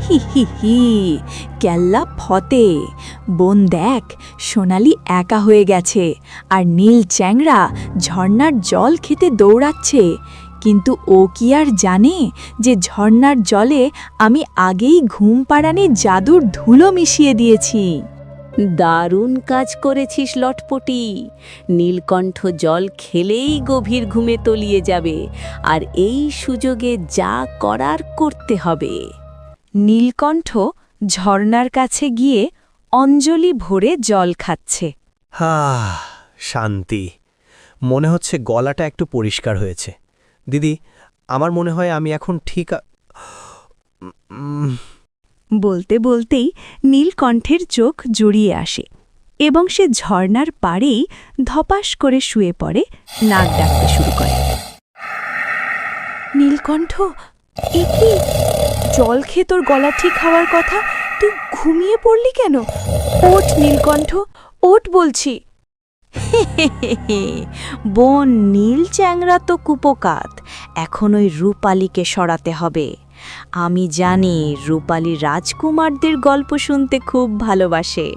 হি হি হি, কেল্লা ফতে। বোন দেখ, সোনালি একা হয়ে গেছে আর নীল চ্যাংড়া ঝর্ণার জল খেতে দৌড়াচ্ছে। কিন্তু ও কি আর জানে যে ঝর্ণার জলে আমি আগেই ঘুম পাড়ানি জাদুর ধুলো মিশিয়ে দিয়েছি। দারুণ কাজ করেছিস লটপটি। নীলকণ্ঠ জল খেলেই গভীর ঘুমে তলিয়ে যাবে, আর এই সুযোগে যা করার করতে হবে। নীলকণ্ঠ ঝর্ণার কাছে গিয়ে অঞ্জলি ভরে জল খাচ্ছে। শান্তি। মনে হচ্ছে গলাটা একটু পরিষ্কার হয়েছে। দিদি, আমার মনে হয় আমি এখন ঠিক বলতে বলতেই নীলকণ্ঠের চোখ জড়িয়ে আসে এবং সে ঝর্ণার পাড়েই ধপাস করে শুয়ে পড়ে, নাক ডাকতে শুরু করে। নীলকণ্ঠ, এ কি? জল খেয়ে তোর গলা ঠিক হওয়ার কথা, তুই ঘুমিয়ে পড়লি কেন? ওঠ নীলকণ্ঠ, ওঠ বলছি। বোন নীল চ্যাংড়া তো কুপোকাত, এখন ওই রূপালীকে সরাতে হবে। আমি জানি রূপালী রাজকুমারদের গল্প শুনতে খুব ভালোবাসে।